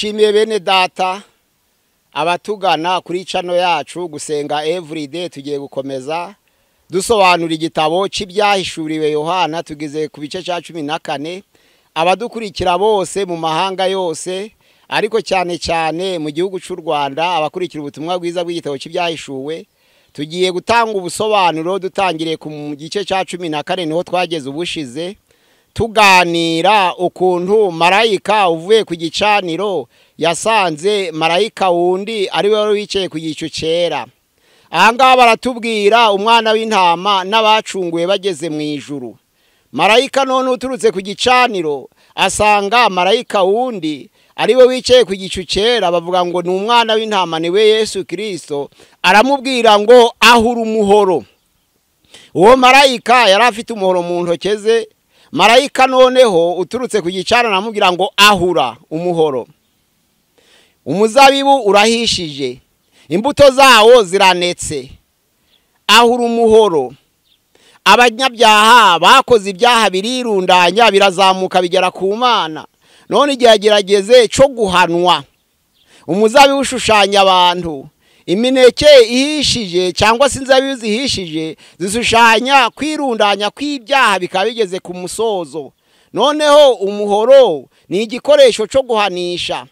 dushimiye bene data abatugana kuri channel yacu gusenga everyday. Tugiye gukomeza dusobanura igitabo cy'ibyahishuriwe Yohana, tugeze ku bice cya 14. Abadukurikira bose mu mahanga yose, ariko cyane cyane mu gihugu cy'u Rwanda, abakurikira ubutumwa bwiza bw'igitabo cy'ibyahishuwe, tugiye gutanga ubusobanuro. Dutangiriye ku gice cya 14 niho twageze ubushize, tuganira ukuntu marayika uvuye ku gicaniro yasanze marayika wundi ari we wicaye ku gicu cyera. Ahangaha baratubwira umwana w'intama n'abacunguye bageze mu ijuru. Marayika none uturutse ku gicaniro asanga marayika wundi ari we wicaye ku gicu cyera, bavuga ngo ni umwana w'intama, ni we Yesu Kristo. Aramubwira ngo ahura umuhoro. Uwo marayika yari afite umuhoro mu ntoke ze. Marayika noneho uturutse ku gicaniro aramubwira ngo ahura umuhoro. Umuzabibu urahishije, imbuto zawo ziranetse. Ahura umuhoro. Abanyabyaha bakoze ibyaha birirundanya, birazamuka bigera ku Mana. None igihe gerageze cyo guhanwa. Umuzabibu ushushanya abantu. Imineke ihishije cyangwa se inzabibu zihishije zishushanya kwirundanya kw'ibyaha bikaba bigeze ku musozo. Noneho umuhoro ni igikoresho cyo guhanisha.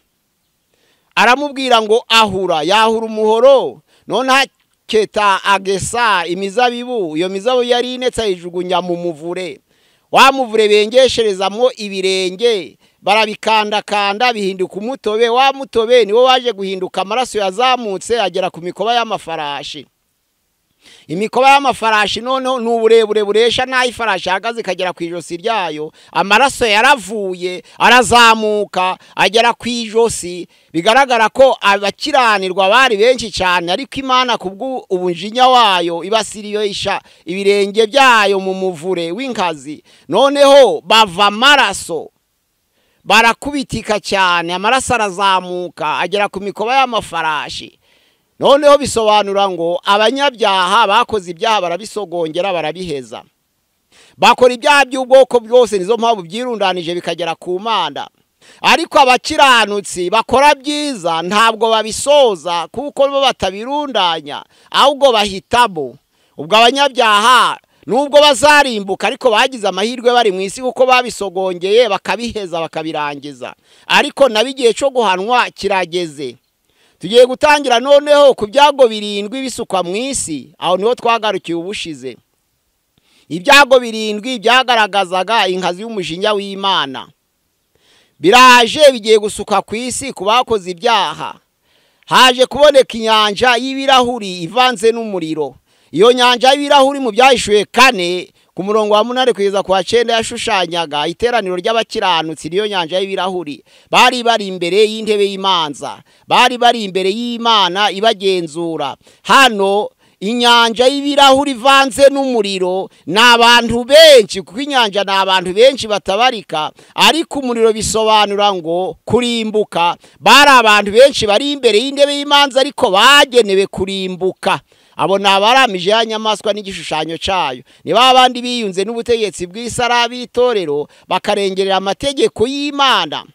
Aramubwira ngo ahura, yahura umuhoro. None haketa agesa imizabibu. Iyo mizabibu yari inetse ayijugunya mu muvure. Wa muvure bengesherezamo ibirenge, barabikandakanda bihinduka umutobe. Wa mutobe niwo waje guhinduka amaraso yazamutse agera ku mikoba y'amafarashi. Imikoba y'amafarashi noneho n'uburebure buresha naho ifarashi ihagaze ikagera ku ijosi ryayo. Amaraso yaravuye arazamuka agera ku ijosi. Bigaragara ko abakiranirwa bari benshi cyane, ariko Imana kubwo ubunjinya wayo ibasiriyoisha ibirenge byayo mu muvure w'inkazi. Noneho bava amaraso, barakubitika cyane, amaraso arazamuka agera ku mikoba y'amafarashi. Noneho bisobanura ngo abanyabyaha bakoze ibyaha barabisogongera, barabiheza. Bakora ibyaha by'ubwoko bwose, nizo mpamvu byirundanije bikagera ku Mana. Ariko abakiranutsi bakora byiza ntabwo babisoza, kuko bo batabirundanya ahubwo bahitamo. Ubwo abanyabyaha nubwo bazarimbuka, ariko bagize amahirwe bari mu isi kuko babisogongeye bakabiheza bakabirangiza. Ariko nabigiye cyo guhanwa kirageze. Tugiye gutangira noneho ku byago 7 bisukwa mu isi. Aho niho twagarukiye ubushize. Ibyago 7 byagaragazaga inkazi y'umujinya w'Imana. Biraje bigiye gusuka ku isi ku bakoze ibyaha. Haje kuboneka inyanja y'ibirahuri ivanze n'umuriro. Iyo nyanja y'ibirahuri mu byahishuye 4 ku murongo wa 8 kugeza ku wa 9 yashushanyaga iteraniro ry'abakiranutsi. Niyo nyanja y'ibirahuri bari imbere y'intebe y'imanza, bari imbere y'Imana ibagenzura. Hano inyanja y'ibirahuri ivanze n'umuriro n'abantu benshi, kuko inyanja n'abantu benshi batabarika, ariko umuriro bisobanura ngo kurimbuka. Bari abantu benshi bari imbere y'intebe y'imanza, ariko bagenewe kurimbuka. Abo nabaramije ya nyamaswa n'igishushanyo cyayo. Ni babandi biyunze n'ubutegetsi bw'isara b'itorero bakarengerera amategeko y'Imana,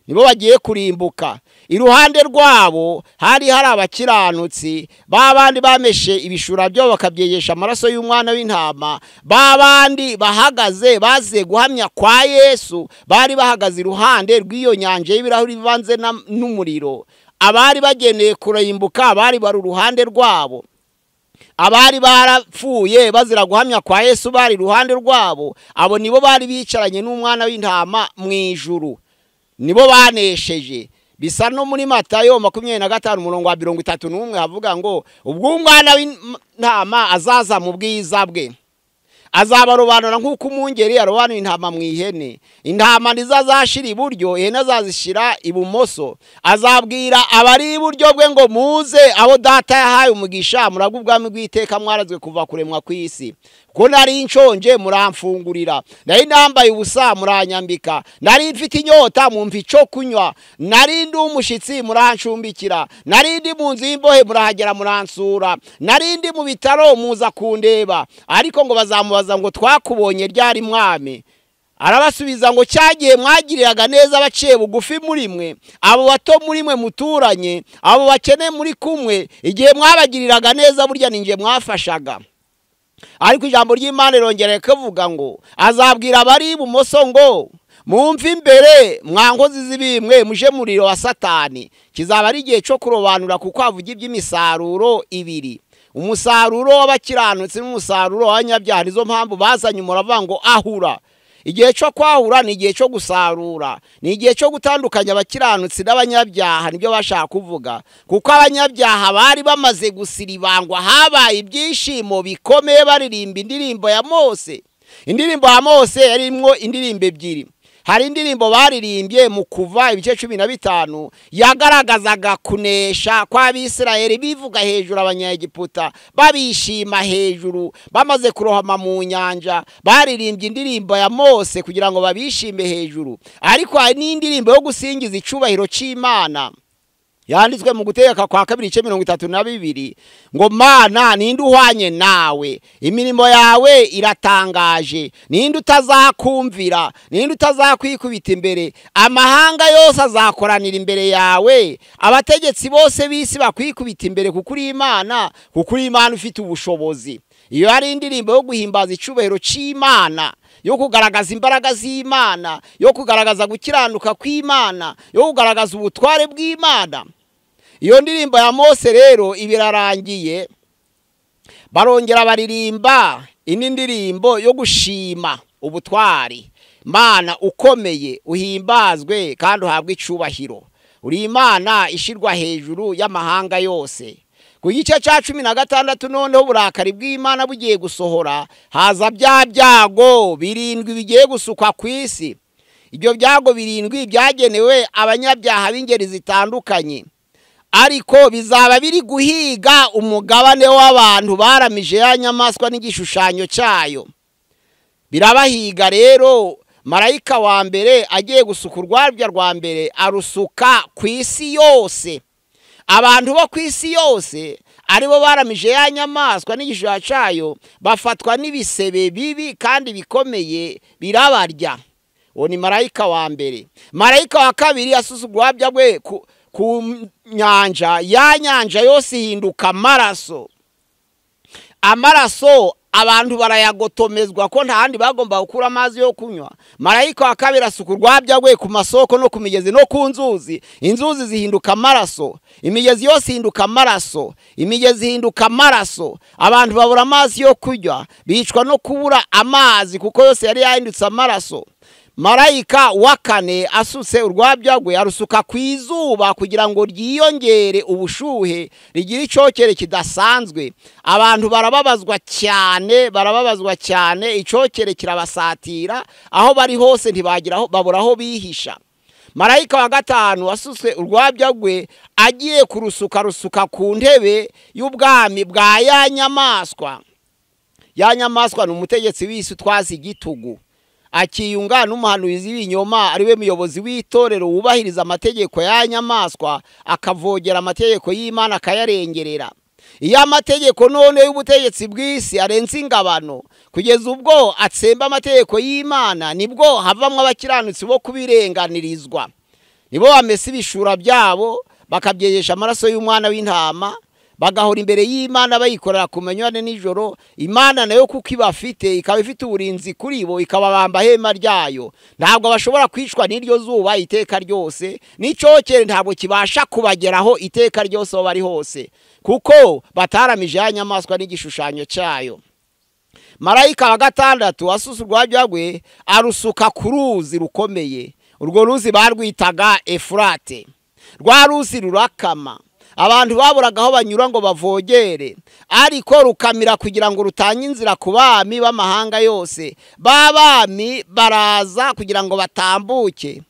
nibo bagiye kurimbuka. Iruhande rwabo hari abakiranutsi, babandi bameshe ibishura byo bakabyegesha amaraso y'umwana w'intama. Babandi bahagaze baze guhamya kwa Yesu, bari bahagaze iruhande rw'iyo nyanja y'ibirahuri bivanze n'umuriro. Abari bageneye kurimbuka bari uruhande rwabo. Abari barapfuye bazira guhamya kwa Yesu bari iruhande rwabo. Abo nibo bari bicaranye n'umwana w'intama mu ijuru, nibo banesheje. Bisa no muri Matayo 25 umurongo wa 31 havuga ngo ubwo umwana w'intama azaza mu bwiza bwe, azabarobanura nk'uko umungeri arobanura intama mu ihene. Intama ntizazashira iburyo, ihene azazishira ibumoso. Azabwira abari iburyo bwe ngo muze, abo data yahaye umugisha, muragwa ubwami bw'iteka mwarazwe kuva kuremwa kw'isi. Ko nari nshonje muramfungurira, nari nambaye ubusa muranyambika, nari mfite inyota mumva icyo kunywa, nari ndi umushitsi murancumbikira, nari ndi mu nzu y'imbohe murahagera muransura, nari ndi mu bitaro muza kundeba. Ariko ngo bazamubaza ngo twakubonye ryari mwami? arabasubiza ngo cyagiye mwagiriraga neza abaciye bugufi muri mwe, abo bato muri mwe muturanye, abo bakene muri kumwe, igihe mwabagiriraga neza burya ninjye mwafashaga. Ariko ijambo ry'Imana rirongera kuvuga ngo azabwira abari ibumoso ngo mumve imbere mwankozi z'ibimwe muje muriro wa Satani. Kizaba ari igihe cyo kurobanura kuko havuga iby'imisaruro ibiri, umusaruro w'abakiranutsi n'umusaruro w'abanyabyaha. Nizo mpamvu bazanye umuravuga ngo ahura. Igihe cyo kwahura ni igihe cyo gusarura, ni igihe cyo gutandukanya abakiranutsi n'abanyabyaha. Nibyo bashaka kuvuga, kuko abanyabyaha bari bamaze gusiribangwa, habaye ibyishimo bikomeye baririmba indirimbo ya Mose. Indirimbo ya Mose yarimwo indirimbo ebyiri. Hari indirimbo baririmbye mu Kuva ibice 15 yagaragazaga kunesha kwa Bisirayeli, bivuga hejuru abanyegiputa, babishima hejuru bamaze kurohama mu nyanja. Baririmbye indirimbo ya Mose kugira ngo babishime hejuru. Ariko hari n'indirimbo yo gusingiza icubahiro c'Imana yanditswe mu Gutegeka kwa 2:32 ngo Mana ninde uhwanye nawe, imirimo yawe iratangaje, ninde utazakumvira, ninde utazakwikubita imbere, amahanga yose azakoranira imbere yawe, abategetsi bose bisi bakwikubita imbere, kuko uri Imana, kuko uri Imana ufite ubushobozi. Iyo ari indirimbo yo guhimbaza icubahiro c'Imana, yo kugaragaza imbaraga z'Imana, yo kugaragaza gukiranuka kw'Imana, yo kugaragaza ubutware bw'Imana. Iyo ndirimbo ya Mose rero ibirarangiye, barongera baririmba indi ndirimbo yo gushima ubutwari. Mana ukomeye, uhimbazwe kandi uhabwe icubahiro, uri Imana ishirwa hejuru y'amahanga yose. Ku gice cya 16 noneho uburakari bw'Imana bugiye gusohora, haza bya byago 7 bigiye gusukwa ku isi. Ibyo byago 7 byagenewe abanyabyaha b'ingeri zitandukanye, ariko bizaba biri guhiga umugabane w'abantu baramije ya nyamaswa n'igishushanyo cyayo. Birabahiga rero. Marayika wa mbere agiye gusuka urwabya rwa mbere, arusuka ku isi yose. Abantu bo ku isi yose aribo baramije ya nyamaswa n'igishushanyo cyayo bafatwa n'ibisebe bibi kandi bikomeye, birabarya. Uwo ni marayika wa mbere. Marayika wa kabiri asusa urwabya rwe ku nyanja, ya nyanja yose ihinduka amaraso. Amaraso abantu barayagotomezwa ko nta handi bagomba gukura amazi yo kunywa. Marayika wa kabiri asuka urwabya rwe ku masoko no ku migezi no ku nzuzi. Inzuzi zihinduka amaraso, imigezi yose ihinduka amaraso, imigezi ihinduka amaraso. Abantu babura amazi yo kurya, bicwa no kubura amazi kuko yose yari yahindutse amaraso. Marayika wa kane asutse urwabya rwe arusuka ku izuba kugira ngo ryiyongere ubushuhe, rigira icokere kidasanzwe. Abantu barababazwa cyane, icokere kirabasatira, aho bari hose ntibagiraho, baburaho bihisha. Marayika wa gatanu asutse urwabya rwe agiye rusuka ku ntebe y'ubwami bwa ya nyamaswa. Ya nyamaswa ni umutegetsi w'isi utwaza igitugu, akiyunga n'umuhanuzi w'ibinyoma, ariwe muyobozi w'itorero wubahiriza amategeko ya nyamaswa, akavogera amategeko y'Imana akayarengerera. Iyo amategeko none y'ubutegetsi bw'isi arenze ingabano kugeza ubwo atsemba amategeko y'Imana, nibwo havamwe abakiranutsi bo kubirenganirizwa. Nibo bamesa ibishura byabo bakabyegesha amaraso y'umwana w'intama, bagahora imbere y'Imana bayikorera ku manywa n'ijoro. Imana nayo kuko ibafite, ikaba ifite uburinzi kuri bo, ikababamba hema ryayo. Ntabwo bashobora kwicwa n'iryo zuba iteka ryose, n'icokere ntabwo kibasha kubageraho iteka ryose aho bari hose, kuko bataramije ya nyamaswa n'igishushanyo cyayo. Marayika wa gatandatu asusa urwabya rwe arusuka ku ruzi rukomeye. Urwo ruzi barwitaga Efurate. Rwa ruzi rurakama, abantu baburaga aho banyura ngo bavogere, ariko rukamira kugira ngo rutange inzira ku bami b'amahanga yose. Babami baraza kugira ngo batambuke.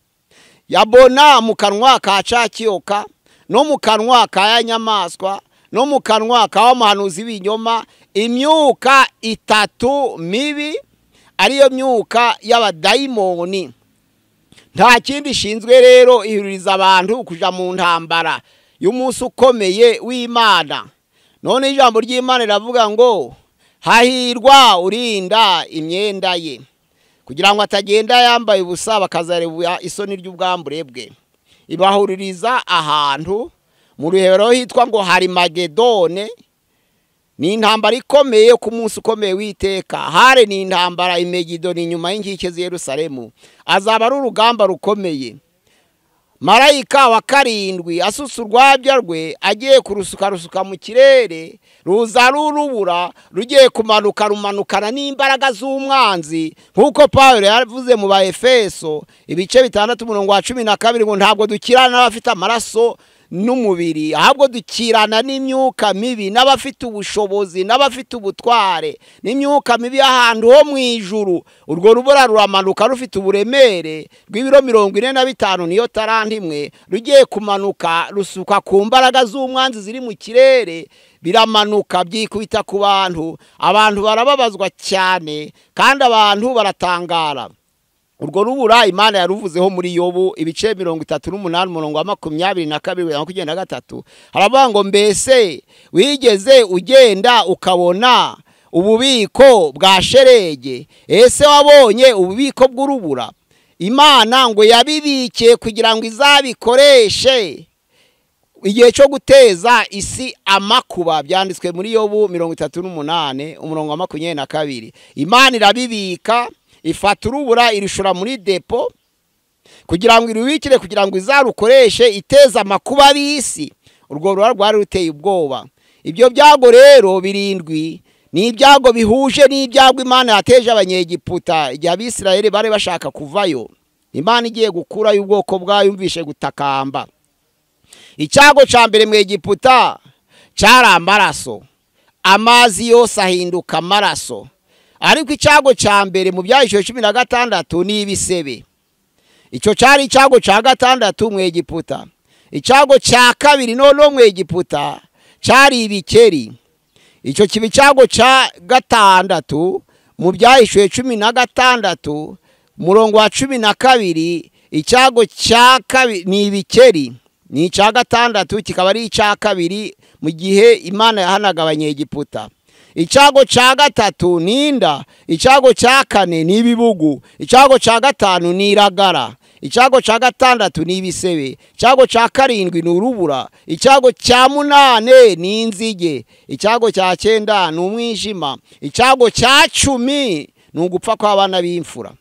Yabona mu kanwa ka cakiyoka, no mu kanwa ka ya nyamaswa, no mu kanwa ka umuhanuzi w'ibinyoma, imyuka 3 mibi, ariyo myuka y'abadayimoni. Nta kindi ishinzwe rero, ihuririza abantu kuja mu ntambara y'umunsi ukomeye w'Imana. None ijambo ry'Imana riravuga ngo hahirwa urinda imyenda ye. kugira ngo atagenda yambaye ubusa bakazareba isoni ry'ubwambure bwe. Ibahuririza ahantu mu ruhero hitwa ngo Harimagedone. Ni intambara ikomeye ku munsi ukomeye w'iteka. Hare ni intambara Imegidoni inyuma y'inkike z'i Yerusalemu. Azaba ari urugamba rukomeye. Marayika wa karindwi asutse urwabya rwe agiye kurusuka mu kirere, ruza rurubura rugiye kumanuka rumanukana n'imbaraga z'umwanzi, nk'uko Pawulo yavuze mu Baefeso ibice 6:12 ngo ntabwo dukirana n'abafite amaraso n'umubiri, ahubwo dukirana n'imyuka mibi, n'abafite ubushobozi, n'abafite ubutware, n'imyuka mibi ahantu ho mu ijuru. Urwo rubura ruramanuka rufite uburemere bw'ibiro 45 niyo talanta imwe, rugiye kumanuka rusuka ku mbaraga z'umwanzi ziri mu kirere, biramanuka byikubita ku bantu. Abantu barababazwa cyane kandi abantu baratangara. Urwo rubura Imana yaruvuzeho muri Yobu ibice 38:22-23 haravuga ngo mbese wigeze ugenda ukabona ububiko bwa sherege? Ese wabonye ububiko bw'urubura? Imana ngo yabibikiye kugira ngo izabikoreshe igihe cyo guteza isi amakuba. Byanditswe muri Yobu 38:22. Imana irabibika, ifata urubura irishura muri depo kugira ngo irubikire, kugira ngo izarukoreshe iteza amakuba b'isi. Urwo rubura rwari ruteye ubwoba. Ibyo byago rero birindwi ni ibyago bihuje n'ibyago Imana yateje Abanyegiputa igihe Abisirayeli bari bashaka kuvayo. Imana igiye gukurayo ubwoko bwayo yumvishe gutakamba. Icyago cya mbere mu Egiputa cyari amaraso. Amazi yose ahinduka amaraso. Ariko icyago cya mbere mu Byahishuwe 16 ni ibisebe. Icyo cyari icyago cya gatandatu mu Egiputa. Icyago cya kabiri no mu Egiputa cyari ibikeri. Icyo kiba icyago cya gatandatu mu Byahishuwe 16 murongo wa 12. Icyago cya kabiri ni ibikeri, ni icya gatandatu, kikaba ari icya kabiri mu gihe Imana yahanaga Abanyegiputa. Icyago cya gatatu ni inda. Icyago cya kane ni ibibugu. Icyago cya gatanu ni iragara. Icyago cya gatandatu ni ibisebe. Icyago cya karindwi ni urubura. Icyago cya munane ni inzige. Icyago cya 9 ni umwijima. Icyago cya 10 ni ugupfa kw'abana b'imfura.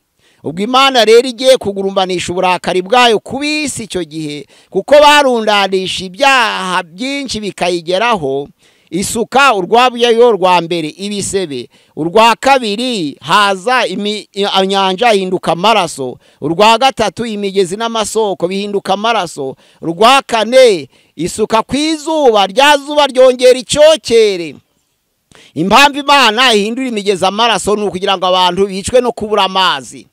Ubwo Imana rero igiye kugurumbanisha uburakari bwayo ku bisi icyo gihe, kuko barundanisha ibyaha byinshi bikayigeraho, isuka urwabyayo rwa mbere ibisebe, urwa kabiri haza inyanja ihinduka amaraso, urwa gatatu imigezi n'amasoko bihinduka amaraso, urwa kane isuka ku izuba, rya zuba ryongera icyokere. Impamvu Imana ihindura imigezi amaraso ni ukugira ngo abantu bicwe no kubura amazi.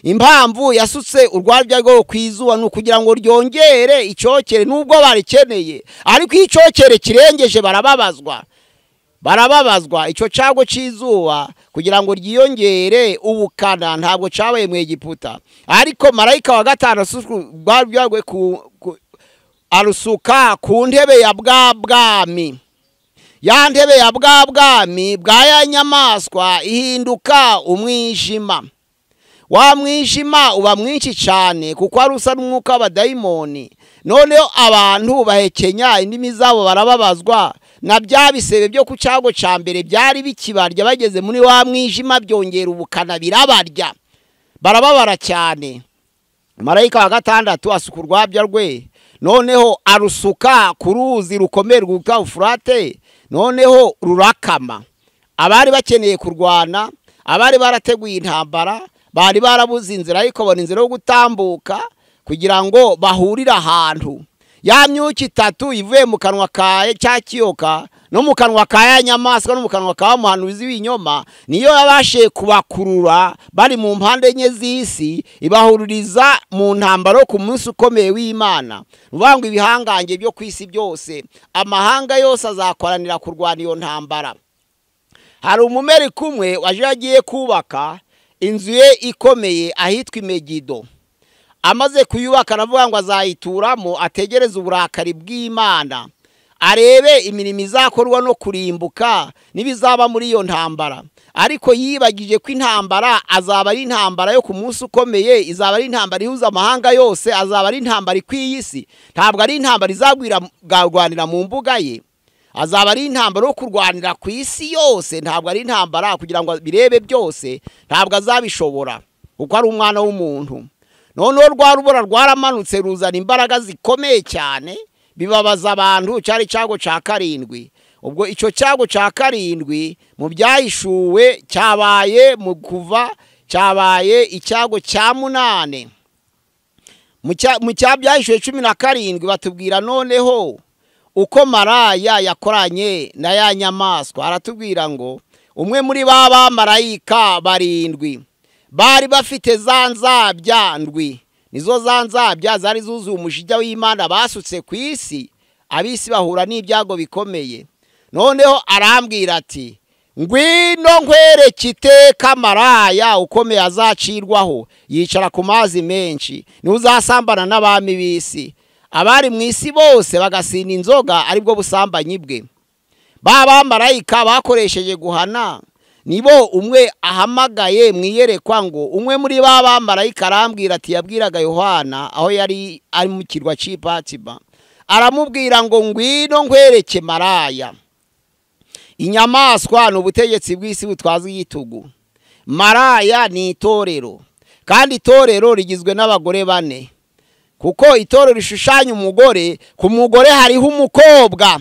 Impamvu yasutse urwabyayo ku izuba ni ukugira ngo ryongere icyokere nubwo barikeneye, ariko icyokere kirengeje barababazwa. Icyo cyago cy'izuba kugira ngo ryiyongere ubukana ntabwo cyabaye mu Egiputa. Ariko marayika wa gatanu urwabyayo arusuka ku ntebe ya bwami. Ya ntebe ya bwami bwa ya nyamaswa ihinduka umwijima. Wa mwijima uba mwinshi cyane kuko ari usa n'umwuka w'abadayimoni. Noneho abantu bahekenya indimi zabo barababazwa na bya bisebe byo ku cyago cya mbere byari bikibarya. Bageze muri wa mwijima byongera ubukana birabarya, barababara cyane. Marayika wa gatandatu asuka urwabya rwe, noneho arusuka ku ruzi rukomeye rwitwa Ufurate, noneho rurakama. Abari bakeneye kurwana, abari barateguye intambara, bari barabuze inzira ariko bona inzira yo gutambuka kugira ngo bahurire ahantu. Ya myuka itatu ivuye mu kanwa ka cya kiyoka no mu kanwa ka ya nyamaswa no mu kanwa ka muhanuzi w'inyoma niyo yabashe kubakurura bari mu mpande enye z'isi, ibahururiza mu ntambaro ku munsi ukomeye w'Imana. Uvuga ibihangange byo kwisi byose, amahanga yose azakoranira kurwana iyo ntambara. Hari umumeri kumwe waje yagiye kubaka inzu ye ikomeye ahitwa Imegido. Amaze kuyubaka aravuga ngo azayituramo ategereze uburakari bw'Imana. arebe imirimo izakorwa no kurimbuka n'ibizaba muri iyo ntambara. Ariko yibagije ko intambara azaba ari intambara yo ku munsi ukomeye, izaba ari intambara ihuza amahanga yose, azaba ari intambara ikwiye isi. Ntabwo ari intambara izagwanira mu mbuga ye, azaba ari intambara yo kurwanira ku isi yose. Ntabwo ari intambara kugira ngo birebe byose, ntabwo azabishobora kuko ari umwana w'umuntu. Noneho rwa rubura rwaramanutse ruzana imbaraga zikomeye cyane, bibabaza abantu. Cyari cyago cya karindwi. Ubwo icyo cyago cya karindwi mu byahishuwe cyabaye mu kuva, cyabaye icyago cya munane. Mu byahishuwe 17 batubwira noneho uko maraya yakoranye na ya nyamaswa. Aratubwira ngo umwe muri ba bamarayika 7 bari bafite za nzabya ndwi. Nizo za nzabya zari zuzuye umujinya w'Imana basutse ku isi, abisi bahura n'ibyago bikomeye. Noneho arambwira ati, ngwino nkwereke iteka maraya ukomeye azacirwaho, yicara ku mazi menshi, niwe uzasambana n'abami b'isi. Abari mu isi bose bagasinda inzoga, aribwo busambanyi bwe. Ba bamarayika bakoresheje guhana nibo umwe ahamagaye mwiyerekwa ngo umwe muri ba bamarayika arambwira ati, yabwiraga Yohana aho yari ari mu kirwa cy'Ipatiba, aramubwira ngo ngwino nkwereke maraya. Inyamaswa n'ubutegetsi bw'isi butwaza igitugu. Maraya ni itorero, kandi itorero rigizwe n'abagore 4, kuko itorero rishushanya umugore. Ku mugore hariho umukobwa,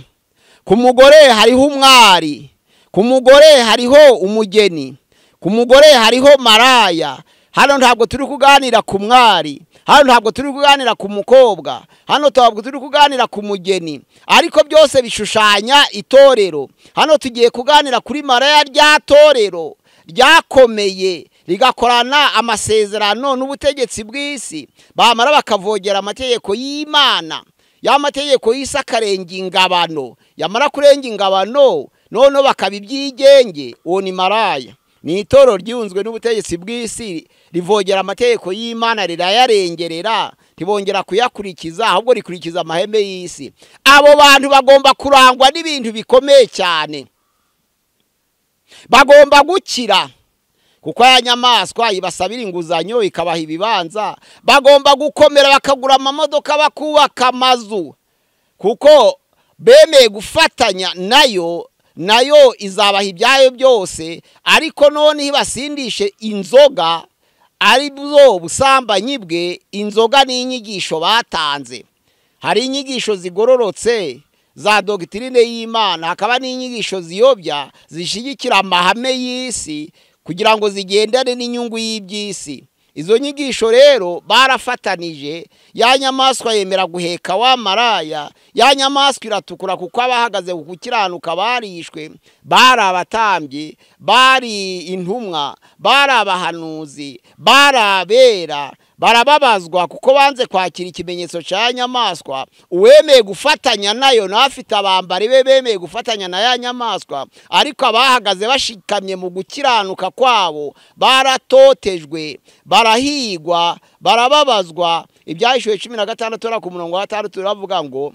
ku mugore hariho umwari, ku mugore hariho umugeni, ku mugore hariho maraya. Hano ntabwo turi kuganira ku mwari, hano ntabwo turi kuganira ku mukobwa, hano ntabwo turi kuganira ku mugeni, ariko byose bishushanya itorero. Hano tugiye kuganira kuri maraya, rya torero ryakomeye rigakorana amasezerano n'ubutegetsi bw'isi, bamara bakavogera amategeko y'Imana. Ya mategeko y'isi akarenga ingabano, yamara kurenga ingabano noneho bakaba ibyigenge. Uwo ni maraya. Ni itorero ryunzwe n'ubutegetsi bw'isi, rivogera amategeko y'Imana, rirayarengerera, ntibongera kuyakurikiza, ahubwo rikurikiza amaheme y'isi. Abo bantu bagomba kurangwa n'ibintu bikomeye cyane, bagomba gukira, kuko ya nyamaswa ibasabira inguzanyo ikabaha ibibanza. Bagomba gukomera, bakagura amamodoka, bakubaka amazu, kuko bemeye gufatanya nayo izabaha ibyayo byose. Ariko none ibasindishe inzoga, ari bwo busambanyi bwe. Inzoga ni inyigisho batanze. Hari inyigisho zigororotse za doctrine y'Imana, hakaba n'inyigisho ziyobya zishigikira amahame y'isi kugira ngo zigendane n'inyungu y'iby'isi. Izo nyigisho rero barafatanije. Ya nyamaswa yemera guheka wa maraya. Ya nyamaswa iratukura kuko abahagaze ku gukiranuka barishwe. Bari abatambyi, bari intumwa, bari abahanuzi, bari abera. Barababazwa kuko banze kwakira ikimenyetso cya nyamaswa. Uwemeye gufatanya nayo n'afite abambari be bemeye gufatanya na ya nyamaswa, ariko abahagaze bashikamye mu gukiranuka kwabo baratotejwe, barahigwa, barababazwa. Ibyahishuwe 16 ku murongo wa 6 turavuga ngo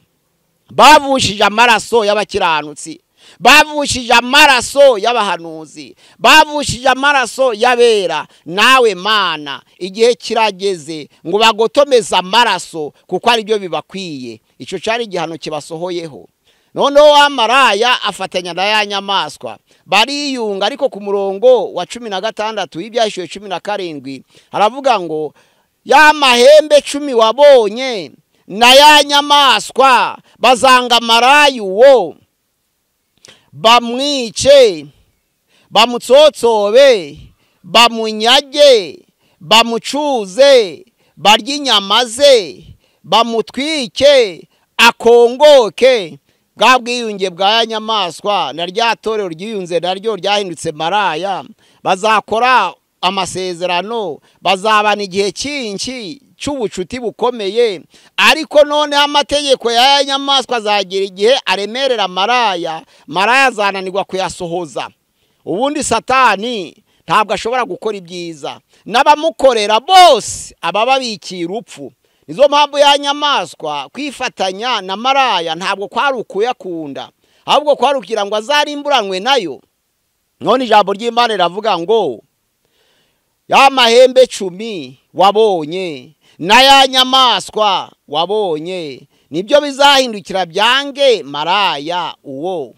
bavushije amaraso y'abakiranutsi, bavushije amaraso y'abahanuzi, bavushije amaraso y'abera. Nawe Mana, igihe kirageze ngo bagotomeze amaraso, kuko ari byo bibakwiye. Icyo cyari igihano kibasohoyeho. Noneho wa maraya afatanya na ya nyamaswa, bariyunga. Ariko ku murongo wa 16 w'ibyahishuwe 17 haravuga ngo ya mahembe 10 wabonye na ya nyamaswa bazanga maraya uwo, bamwice, bamutsotsobe, bamunyage, bamucuze, barya inyama ze, bamutwike, akongoke. Bwa bwiyunge bwa ya nyamaswa na rya torero ryiyunze naryo ryahindutse maraya, bazakora amasezerano, bazabana igihe cyinshi cy'ubucuti bukomeye. Ariko none amategeko ya nyamaswa azagira igihe aremerera maraya. Maraya azananirwa kuyasohoza. Ubundi Satani ntabwo ashobora gukora ibyiza. N'abamukorera bose abababikiye urupfu. nizo mpamvu ya nyamaswa kwifatanya na maraya ntabwo kwari ukuyakunda, ahubwo kwari kugira ngo azarimburanwe nayo. None ijambo ry'Imana riravuga ngo ya mahembe 10 wabonye na ya nyamaswa wabonye nibyo bizahindukira byange maraya uwo,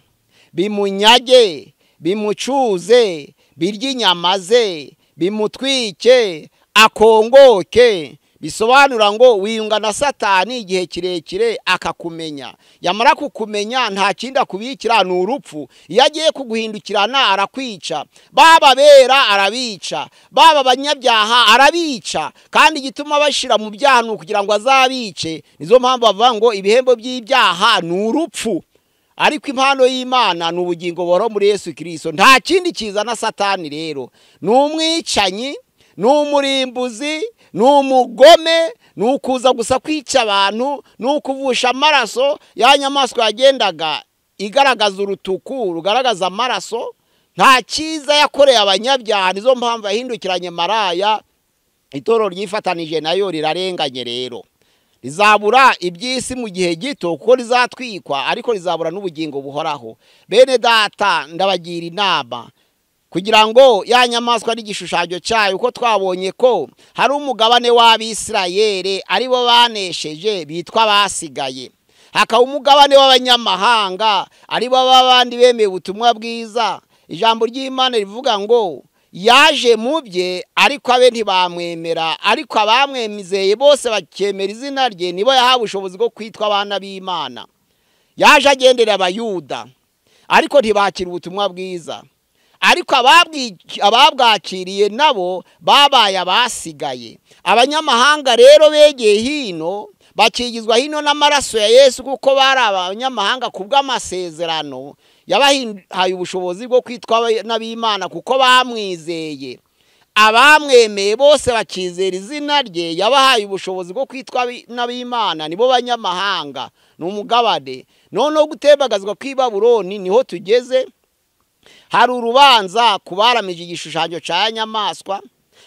bimunyage, bimucuze, birya inyama ze, bimutwike, akongoke. Bisobanura ngo wiyunga na Satani igihe kirekire akakumenya, yamara kukumenya nta kindi akubikira ni urupfu. Iyo agiye kuguhindukirana arakwica, baba bera arabica, baba abanyabyaha arabica, kandi igituma bashira mu byaha ni ukugira ngo azabice. Nizo mpamvu bavuga ngo ibihembo by'ibyaha ni urupfu, ariko impano y'Imana ni ubugingo buhoraho muri Yesu Kristo. Nta kindi kizana Satani rero, ni umwicanyi, ni umurimbuzi, ni umugome, ni ukuza gusa kwica abantu, ni ukuvusha amaraso. Ya nyamaswa yagendaga igaragaza urutuku rugaragaza amaraso, nta cyiza yakoreye abanyabyaha. Nizo mpamvu yahindukiranye maraya. Itorero ryifatanije nayo rirarenganye rero, rizabura iby'isi mu gihe gito kuko rizatwikwa, ariko rizabura n'ubugingo buhoraho. Bene data, ndabagira inama kugira ngo ya nyamaswa n'igishushanyo cyayo, uko twabonye ko hari umugabane w'Abisirayeli aribo banesheje bitwa basigaye, hakaba umugabane w'abanyamahanga aribo babandi bemeye ubutumwa bwiza. Ijambo ry'Imana rivuga ngo yaje mu bye ariko abe ntibamwemera, ariko abamwemizeye bose bakemera izina rye nibo yahawe ubushobozi bwo kwitwa abana b'Imana. Yaje agendera abayuda ariko ntibakira ubutumwa bwiza, ariko ababwakiriye nabo babaye abasigaye. Abanyamahanga rero begeye hino bakigizwa hino n'amaraso ya Yesu, kuko bari abanyamahanga kubw'amasezerano yabahaye ubushobozi bwo kwitwa n'ab'Imana kuko bamwizeye. Abamwemeye bose bakizera izina rye yabahaye ubushobozi bwo kwitwa n'ab'Imana, nibo banyamahanga. Ni umugabane noneho gutembagazwa kw'i Babuloni niho tugeze. Hari urubanza kubaramije igishushanyo cya nyamaswa,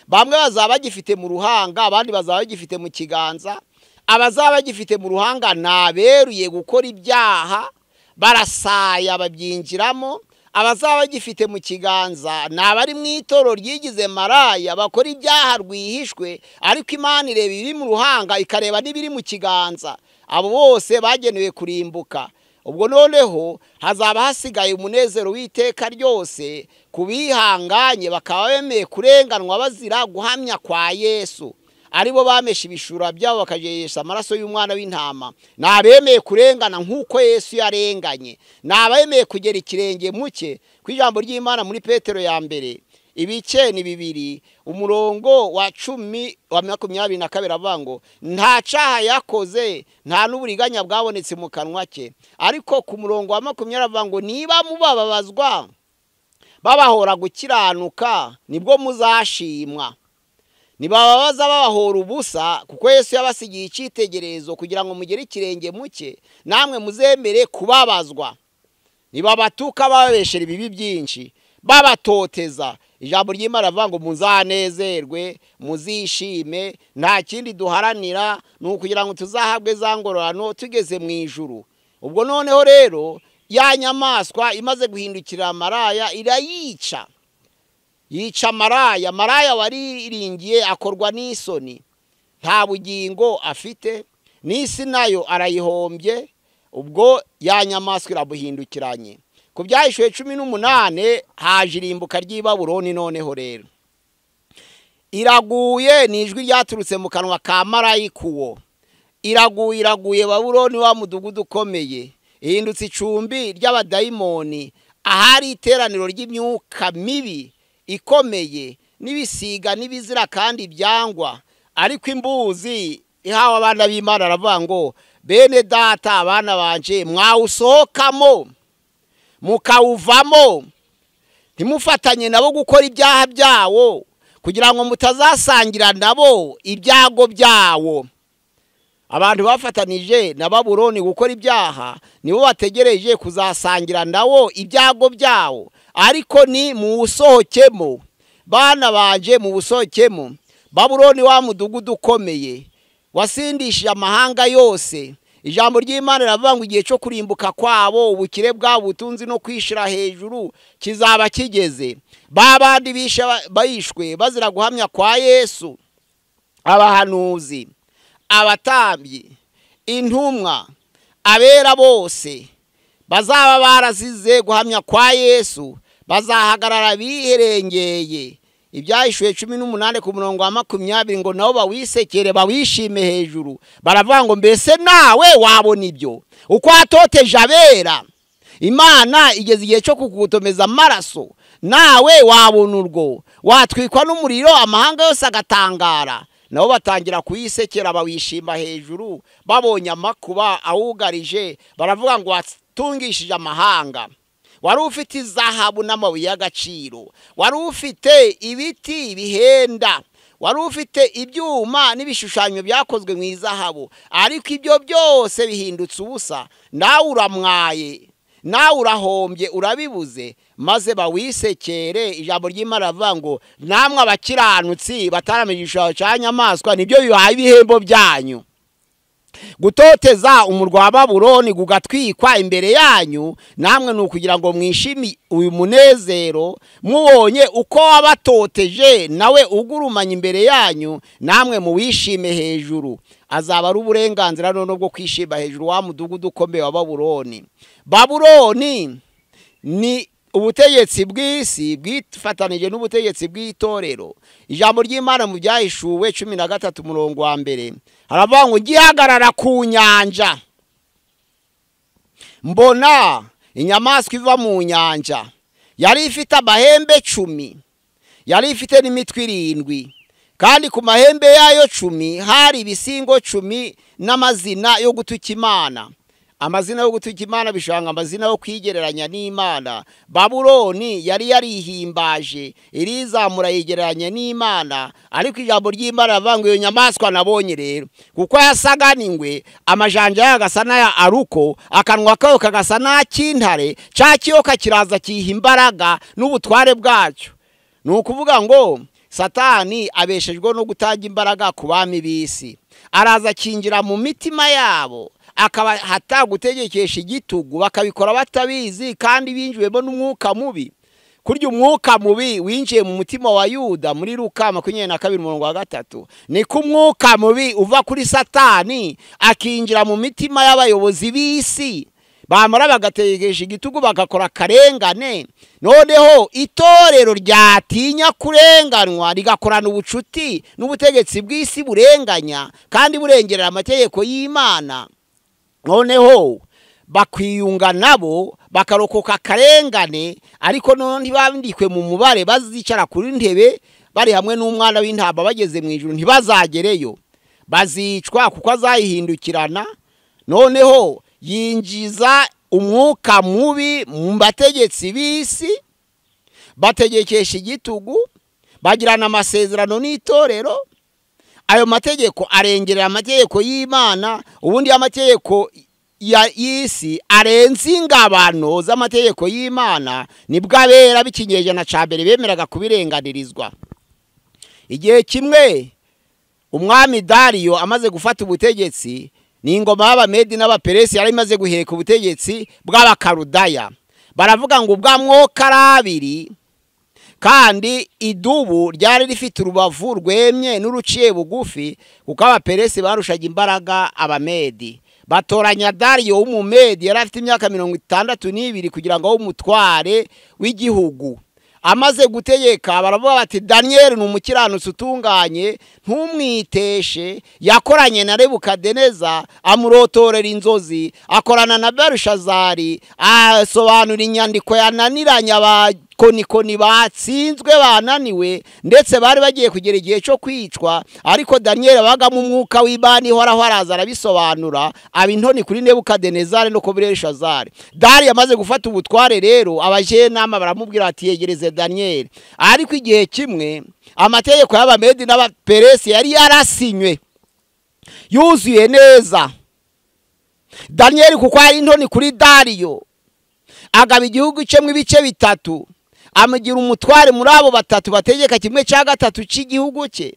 bamwe bazaba bagifite mu ruhanga, abandi bazaba bagifite mu kiganza. Abazaba bagifite mu ruhanga naberuye gukora ibyaha barasaya babyinjiramo. Abazaba bagifite mu kiganza nabari mu itorero ryigize maraya bakora ibyaha rwihishwe, ariko Imana ireba ibiri mu ruhanga ikareba n'ibiri mu kiganza. Abo bose bagenewe kurimbuka. Ubwo noneho hazaba hasigaye umunezero w'iteka ryose kubihanganye bakaba bemeye kurenganwa bazira guhamya kwa Yesu, aribo bamesha ibishura byabo bakajesha amaraso y'umwana w'intama. Nabemeye kurengana nk'uko Yesu yarenganye, nabemeye kugera ikirenge muke. Kwijambo ry'Imana muri Petero ya mbere ibice ni 2 umurongo wa 10:22 avuga ngo nta cyaha yakoze, nta n'uburiganya bwabonetse mu kanwa ke. Ariko ku murongo wa 20 avuga ngo niba mubabazwa babahora gukiranuka nibwo muzashimwa. Nibababaza babahora ubusa kuko Yesu yabasigiye icyitegererezo kugira ngo mugere ikirenge muke namwe muzemere kubabazwa. Nibabatuka babeshera ibibi byinshi babatoteza, ijambo ry'Imana rivuga ngo muzanezerwe muzishime. Nta kindi duharanira ni ukugira ngo tuzahabwe za ngororano tugeze mu ijuru. Ubwo noneho rero ya nyamaswa imaze guhindukira maraya irayica, yica maraya. Maraya wariringiye akorwa n'isoni, nta bugingo afite, n'isi nayo arayihombye. Ubwo ya nyamaswa irabuhindukiranye. Ku Byahishuwe 18 haje irimbuka ry'i Babuloni. Noneho rero iraguye, nijwi ryaturutse mu kanwa ka marayika uwo. Iraguye Babuloni wa mudugudu ukomeye, ihindutse icumbi ry'abadayimoni, ahari iteraniro ry'imyuka mibi ikomeye n'ibisiga n'ibizira kandi byangwa. Ariko imbuzi ihawe abana b'Imana aravuga ngo bene data abana banje mwawusohokamo mukawuvamo, ntimufatanye nabo gukora ibyaha byawo kugira ngo mutazasangira nabo ibyago byawo. Abantu bafatanije na Babuloni gukora ibyaha nibo bategereje kuzasangira nawo ibyago byawo. Ariko ni muwusohokemo bana banje, muwusohokemo. Babuloni wa mudugudu ukomeye wasindishije amahanga yose. Ijambo ry'Imana riravuga ngo igihe cyo kurimbuka kwabo, ubukire bwabo, ubutunzi no kwishira hejuru kizaba kigeze. Babandi bayishwe bazira guhamya kwa Yesu, abahanuzi, abatambyi, intumwa, abera bose bazaba barazize guhamya kwa Yesu, bazahagarara biherengeye. Ibyahishuwe 18 ku murongo wa 20 ngo nabo bawisekere bawishime hejuru. Baravuga ngo mbese nawe wabona ibyo uko atoteje abera, Imana igeze igihe cyo kugutomeza amaraso, nawe wabona urwo watwikwa n'umuriro amahanga yose agatangara. Nabo batangira kuyisekera bawishima hejuru, babonye amakuba awugarije. Baravuga ngo watungishije amahanga, wari ufite izahabu n'amabuye y'agaciro, wari ufite ibiti bihenda, wari ufite ibyuma n'ibishushanyo byakozwe mu izahabu, ariko ibyo byose bihindutse ubusa. Nawe uramwaye, nawe urahombye, urabibuze. Maze bawisekere. Ijambo ry'Imana rivuga ngo namwe abakiranutsi bataramije igishushanyo cya nyamaswa nibyo bibaye ibihembo byanyu. Gutoteza umurwa wa Babuloni gugatwikwa imbere yanyu, namwe nukugira ngo mwishimi uyu munezero, mubonye uko wabatoteje nawe ugurumanya imbere yanyu, namwe muwishime hejuru. Azaba ari uburenganzira none bwo kwishima hejuru wa mudugudu ukomeye wa Babuloni. Babuloni ni ubutegetsi bw'isi bwifatanije n'ubutegetsi bw'itorero. Ijambo ry'Imana mu Byahishuwe 13 murongo wa 1 haravuga ngo gihagarara ku nyanja, mbona inyamaswa iva mu nyanja, yari ifite amahembe 10, yari ifite n'imitwe 7, kandi ku mahembe yayo 10 hari ibisingo 10 n'amazina yo gutuka Imana. Amazina yo gutuka Imana bishanga amazina yo kwigereranya n'Imana. Babuloni yari yarihimbaje, irizamura yigereranya n'Imana, ariko ijambo ry'Imana rivuga ngo iyo nyamaswa nabonye rero kuko yasaga n'ingwe, amajanja yagasa n'aya aruko, akanwa kayo kagasa n'akintare, cya kiyoka kiraza kiha imbaraga n'ubutware bwacyo. Ni ukuvuga ngo Satani abeshejwe no gutanga imbaraga ku bami b'isi, araza kinjira mu mitima yabo, akaba hata gutegekesha igitugu, bakabikora batabizi kandi binjiwemo n'umwuka mubi. Kurya umwuka mubi winjiye mu mutima wa Yuda muri Luka 22:3, niko umwuka mubi uva kuri Satani akinjira mu mitima y'abayobozi b'isi, bamara bagategekesha igitugu bagakora karengane. Noneho itorero ryatinya kurenganwa rigakorana ubucuti n'ubutegetsi bw'isi burenganya kandi burengerera amategeko y'Imana. Noneho bakwiyunga nabo bakarokoka karengane, ariko none ntibandikwe mu mubare bazicara kuri ntebe bari hamwe n'umwana w'intamba bageze mu ijuru, ntibazagereyo, bazicwa kuko azayihindukirana. Noneho yinjiza umwuka mubi mu bategetsi b'isi, bategekesha igitugu, bagirana amasezerano n'itorero. Ayo mategeko arengerera amategeko y'Imana, ubundi amategeko y'isi arenze ingabano z'amategeko y'Imana. Nibwo abera b'ikinyejana ca mbere bemeraga kubirenganirizwa. Igihe kimwe umwami Dariyo amaze gufata ubutegetsi, ni ingoma y'Abamedi n'Abaperesi yari imaze guheka ubutegetsi bw'Abakarudaya. Baravuga ngo ubwamwoka arabiri, kandi idubu ryari rifite urubavu rwemye n'uruciye bugufi, kuko Abaperesi barushaga imbaraga Abamedi. Batoranya Dariyo w'Umumedi, yari afite imyaka 62 kugira ngo umutware w'igihugu. Amaze gutegeka baravuga bati Daniel ni umukiranutsi utunganye, ntumwiteshe. Yakoranye na Nebukadineza amurotorera inzozi, akorana na Belushazari asobanura inyandiko yananiranya abakonikoni batsinzwe bananiwe, ndetse bari bagiye kugera igihe cyo kwicwa, ariko Daniel abagamo umwuka w'Imana ihoraho araza arabisobanura, abintoni kuri Nebukadinezari no kuri Belushazari. Dari yamaze gufata ubutware rero, abajenama baramubwira ati yegereze Daniel. Ariko igihe kimwe amategeko y'Abamedi n'Abaperesi yari yarasinywe yuzuye neza. Daniel kuko ari intoni kuri Dariyo, agaba igihugu cemwe ibice 3, amugira umutware muri abo 3 bategeka kimwe cya 3 cy'igihugu cye.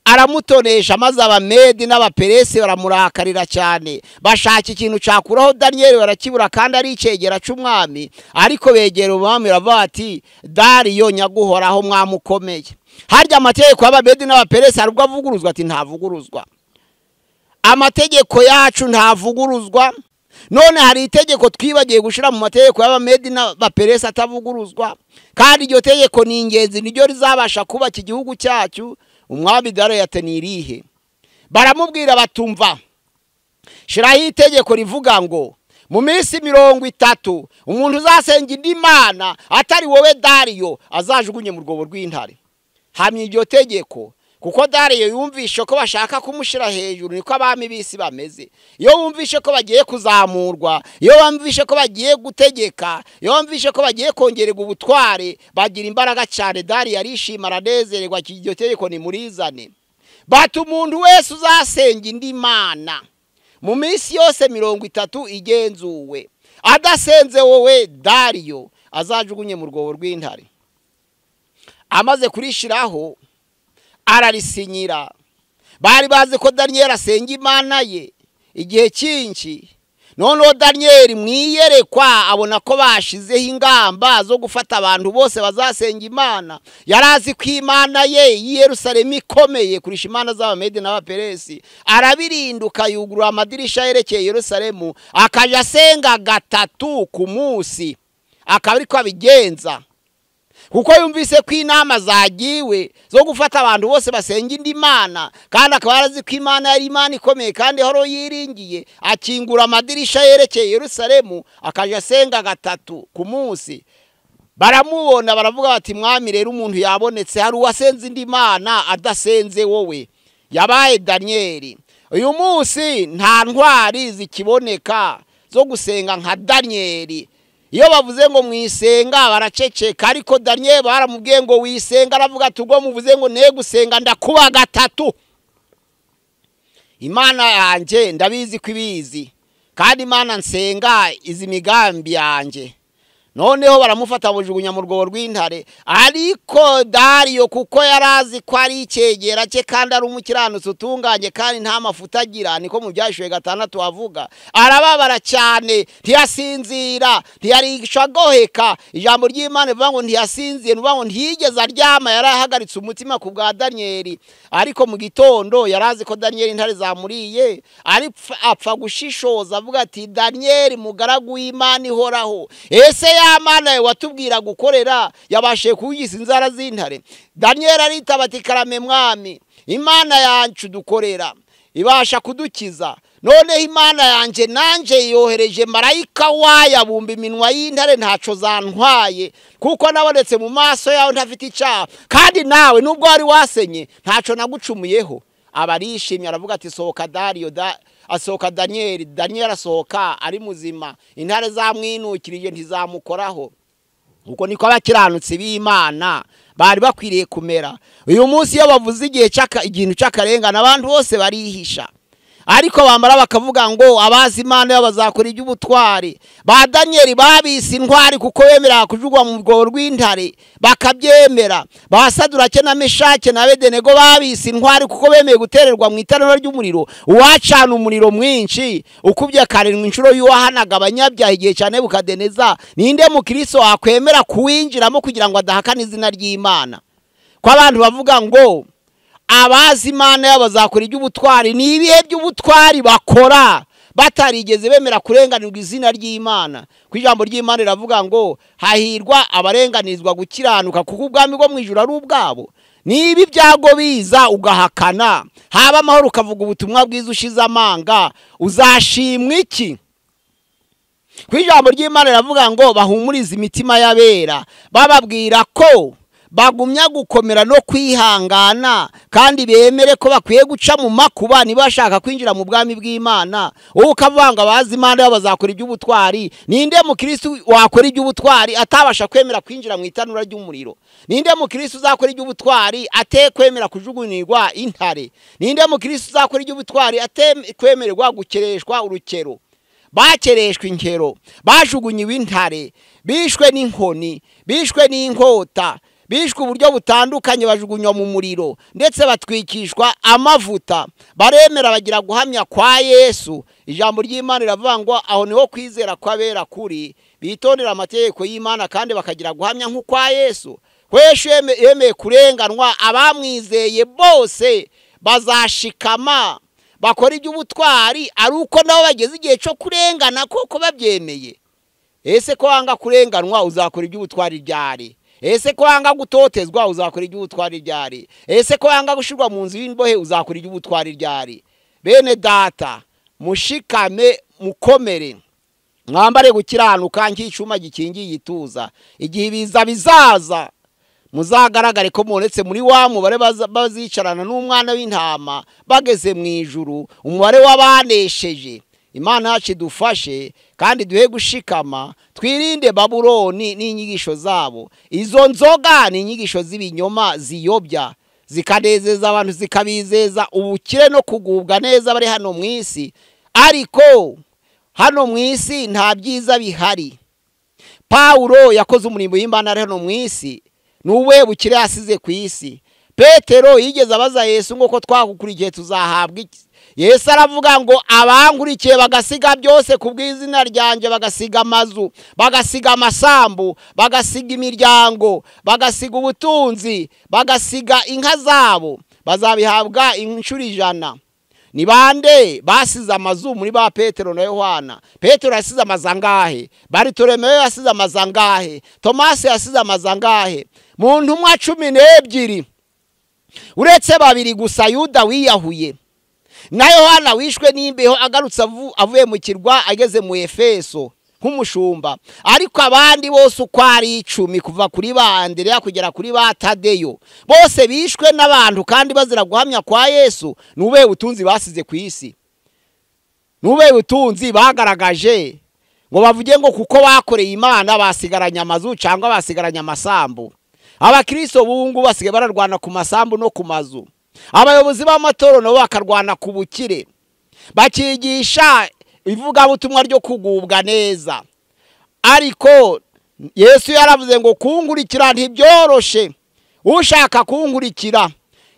aramutonesha, maze abamedi n'abaperesi baramurakarira cyane, bashaka ikintu cyakuraho Daniyeli barakibura, kandi ari icegera cy'umwami. Ariko begera umwami baravuga bati Dariyo nyaguhoraho mwamukomeye. Harya amategeko y'abamedi n'abaperesi hari ubwo avuguruzwa? Ati ntavuguruzwa. Amategeko yacu ntavuguruzwa. None hari itegeko twibagiye gushira mu mategeko y'abamedi n'abaperesi atavuguruzwa, kandi iryo tegeko ni ingenzi, niryo rizabasha kubaka igihugu cyacu. Umwami Dariyo yatenirihe baramubwira batumva, shiraho itegeko rivuga ngo mu minsi 30 umuntu uzasenga indi mana atari wowe Dariyo azajugunye mu rwobo rw'intare. Hamye iryo tegeko, kuko Dariyo yumvishe ko bashaka kumushira hejuru, niko abami bisi bameze. Iyo wumvishe ko bagiye kuzamurwa, iyo wumvishe ko bagiye gutegeka, iyo wumvishe ko bagiye kongererwa ubutware, bagira imbaraga cyane. Dariyo arishima aranezererwa, iryo tegeko ni murizane. Bati umuntu wese uzasenga indi mana mu minsi yose 30 igenzuwe adasenze wowe Dariyo azajugunye mu rwobo rw'intare. Amaze kurishiraho ararisinyira. Bari bazi ko Daniyeli asenga imana ye igihe cyinshi. Noneho Daniyeli mwiyerekwa abona ko bashizeho ingamba zo gufata abantu bose bazasenga imana. Yarazi ko imana ye i Yerusalemu ikomeye kurisha imana z'abamedi n'abaperesi. Arabirinduka yugurura amadirisha yerekeye Yerusalemu, akaja asenga 3 ku munsi. Akaba ariko abigenza, kuko yumvise ko inama zagiwe zo gufata abantu bose basenga indi mana, kandi akaba yarazi ko imana yari imana ikomeye kandi horo yiringiye. Akingura amadirisha yerekeye Yerusalemu, akaja asenga 3 ku munsi. Baramubona baravuga bati mwami rero umuntu yabonetse, hari uwasenze indi mana adasenze wowe. Yabaye Daniyeli. Uyu munsi nta ntwari zikiboneka zo gusenga nka Daniyeli. Iyo bavuze ngo mwisenga baraceceka, ariko Daniyeli baramubwiye ngo wisenga, aravuga ati ubwo muvuze ngo ne gusenga ndakuba 3. Imana yanje ndabizi ko ibizi, kandi imana nsenga izi migambi yanje. Noneho baramufata bujugunya mu rwobo rw'intare. Ariko Dariyo kuko yarazi ko ari icegera cye kandi ari umukiranutsi utunganye kandi nta mafuta agira, niko mu Byashuwe 6 avuga, arababara cyane, ntiyasinzira, ntiyarishwa goheka. Ijambo ry'Imana rivuga ngo ntiyasinziye, nuvuga ngo ntiyigeze aryama, yarahagaritse umutima ku bwa Daniyeli. Ariko mu gitondo yarazi ko Daniyeli intare zamuriye, apfa gushishoza avuga ati Daniyeli mugaragu w'Imana ihoraho, ese Amana watubwira gukorera yabashe kugisa inzara z'intare? Daniyeli aritaba ati karame mwami, imana yacu dukorera ibasha kudukiza. None imana yanje nanje yohereje marayika wayo abumba iminwa y'intare, ntaco zantwaye, kuko nabonetse mu maso yawe ntafite icyaha, kandi nawe nubwo wari wasenye ntaco nagucumuyeho. Abarishimye aravuga ati sohoka Dariyo. Asohoka Daniyeli. Daniyeli asohoka ari muzima, intare zamwinukirije ntizamukoraho. Uko niko abakiranutsi b'Imana bari bakwiriye kumera. Uyu munsi iyo bavuze ikintu cy'akarengane abantu bose barihisha, ariko bamara bakavuga ngo abazi Imana bazakora iby'ubutwari. Ba Daniyeli babise intwari kuko bemera kujugwa mu rwobo rw'intare, bakabyemera. Ba Sadurake na Meshake na Abedenego babise intwari kuko bemeye gutererwa mu itanura ry'umuriro, uwacana umuriro mwinshi ukubye 7 inshuro y'uwahanaga abanyabyaha igihe cya Nebukadineza. Ninde mukristo akwemera kuwinjiramo kugira ngo adahakana izina ry'Imana? Ko abantu bavuga ngo abazi Imana bazakora iby'ubutwari, ni ibihe by'ubutwari bakora batarigeze bemera kurenganirwa izina ry'Imana? Ku ijambo ry'Imana riravuga ngo hahirwa abarenganirizwa gukiranuka, kuko ubwami bwo mu ijuru ari ubwabo. Niba ibyago biza ugahakana, haba amahoro ukavuga ubutumwa bwiza ushize amanga, uzashimwa iki? Ku ijambo ry'Imana riravuga ngo bahumurize imitima y'abera, bababwira ko bagumya gukomera no kwihangana, kandi bemere ko bakwiye guca mu makuba niba bashaka kwinjira mu bwami bw'Imana. Wowe ukavanga abazi Imana bazakora iby'ubutwari. Ninde mukristo wakora iby'ubutwari atabasha kwemera kwinjira mu itanura ry'umuriro? Ninde mukristo uzakora iby'ubutwari atekwemera kujugunirwa intare? Ninde mukristo uzakora iby'ubutwari atekwemererwa gukereshwa urukero? Bakereshwe inkero, bajugunyiwe intare, bishwe n'inkoni, bishwe n'inkota, bishwe uburyo butandukanye, bajugunywa mu muriro ndetse batwikishwa amavuta. Baremera bagira guhamya kwa Yesu. Ijambo ry'Imana riravuga ngo aho niho kwizera kw'abera kuri, bitondera amategeko y'Imana kandi bakagira guhamya nk'ukwa Yesu. Yesu yemeye kurenganwa, abamwizeye bose bazashikama bakora iby'ubutwari, ari uko nabo bageze igihe cyo kurengana koko babyemeye. Ese ko wanga kurenganwa uzakora iby'ubutwari ryari? Ese ko wanga gutotezwa uzakora iby'ubutwari ryari? Ese ko wanga gushirwa mu nzu y'imbohe uzakora iby'ubutwari ryari? Bene data, mushikame mukomere, mwambare gukiranuka nk'icuma gikingiye ituza. Igihe biza bizaza muzagaragare ko monetse muri wa mubare bazicarana n'umwana w'intama bageze mu ijuru, umubare w'abanesheje. Imana yacu idufashe kandi duhe gushikama, twirinde Babuloni n'inyigisho zabo. Izo nzoga ni inyigisho z'ibinyoma ziyobya, zikanezeza abantu, zikabizeza ubukire no kugubwa neza bari hano mu isi, ariko hano mu isi nta byiza bihari. Pawulo yakoze umurimo w'Imana hano mu isi, nuwe bukire yasize ku isi. Petero yigeze abaza Yesu ngo ko twagukurikiye tuzahabwa iki? Yesu aravuga ngo abankurikiye bagasiga byose ku bw'izina ryanjye, bagasiga amazu, bagasiga amasambu, bagasiga imiryango, bagasiga ubutunzi, bagasiga inka zabo, bazabihabwa inshuro 100. Ni bande basize amazu muri ba Petero na Yohana? Petero yasize amazu angahe? Bartolomeyo yasize amazu angahe? Tomasi yasize amazu angahe? Mu ntumwa 12 uretse 2 gusa Yuda wiyahuye, na Yohana wishwe n'imbeho agarutse avuye mu kirwa ageze mu Efeso nk'umushumba. Ariko abandi bose uko ari 10 kuva kuri ba Andereya kugera kuri ba Tadeyo, bose bishwe n'abantu kandi bazira guhamya kwa Yesu. Nube ubutunzi basize ku isi, nube ubutunzi bagaragaje ngo bavuge ngo kuko bakoreye Imana basigaranya amazu cyangwa basigaranya amasambu. Abakristo bungu basigaye bararwana ku masambu no ku mazu. Abayobozi b'amatoro nabo bakarwana ku bukire, bakigisha ivuga butumwa ryo kugubwa neza. Ariko Yesu yaravuze ngo kunkurikira ntibyoroshe, ushaka kunkurikira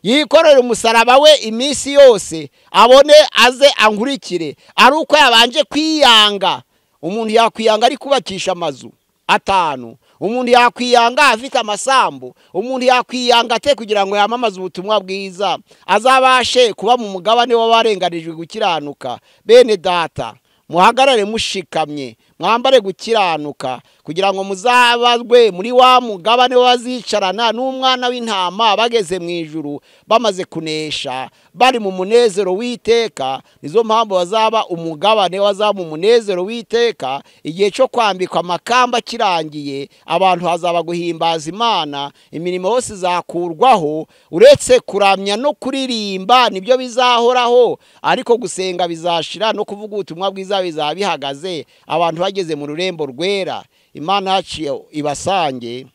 yikorera umusaraba we iminsi yose abone aze ankurikire. Ari uko yabanje kwiyanga. Umuntu yakwiyanga ari kubakisha amazu 5, umuntu yakwiyanga afite amasambu, umuntu yakwiyanga ate kugira ngo yamamaze ubutumwa bwiza, azabashe kuba mu mugabane w'abarenganijwe gukiranuka. Bene data, muhagarare mushikamye, mwambare gukiranuka kugira ngo muzabazwe muri wa mugabane wazicarana n'umwana w'intama bageze mu ijuru, bamaze kunesha, bari mu munezero w'iteka. Nizo mpamvu bazaba umugabane, wazaba umunezero w'iteka. Igihe cyo kwambikwa amakamba kirangiye, abantu hazaba guhimbaza Imana, imirimo yose izakurwaho, uretse kuramya no kuririmba nibyo bizahoraho, ariko gusenga bizashira no kuvuga ubutumwa bwiza bizaba bihagaze, abantu bageze mu rurembo rwera. Imana yacu ibasange,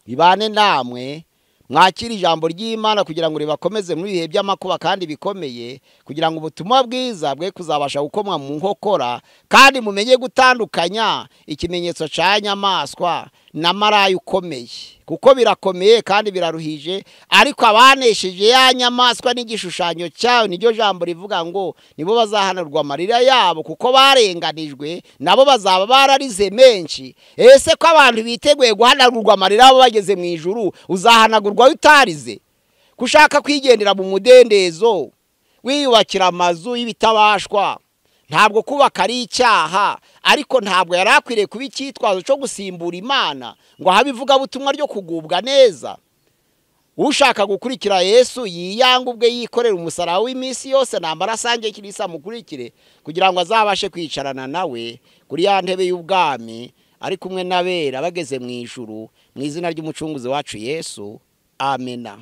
ibane namwe, mwakira ijambo ry'Imana kugira ngo ribakomeze muri bihe by'amakuba kandi bikomeye, kugira ngo ubutumwa bwiza bwe kuzabasha gukomwa mu nkokora, kandi mumenye gutandukanya ikimenyetso cya nyamaswa na maraya ukomeye, kuko birakomeye kandi biraruhije. Ariko abanesheje ya nyamaswa n'igishushanyo cyayo, niryo jambo rivuga ngo nibo bazahanurwa amarira yabo, kuko barenganijwe nabo bazaba bararize menshi. Ese ko abantu biteguye guhanagurwa amarira yabo bageze mu ijuru, uzahanagurwa utarize? Kushaka kwigendera mu mudendezo wiyubakira amazu y'ibitabashwa, ntabwo kubaka ari icyaha, ariko ntabwo yari akwiriye kuba icyitwazo cyo gusimbura Imana ngo habe ivugabutumwa ryo kugubwa neza. Ushaka gukurikira Yesu yiyanga ubwe, yikorera umusaraba w'iminsi yose, nambara asange Kirisa mukurikire, kugira ngo azabashe kwicarana nawe kuri ya ntebe y'ubwami, ari kumwe n'abera bageze mu ijuru, mu izina ry'umucunguzi wacu Yesu. Amena.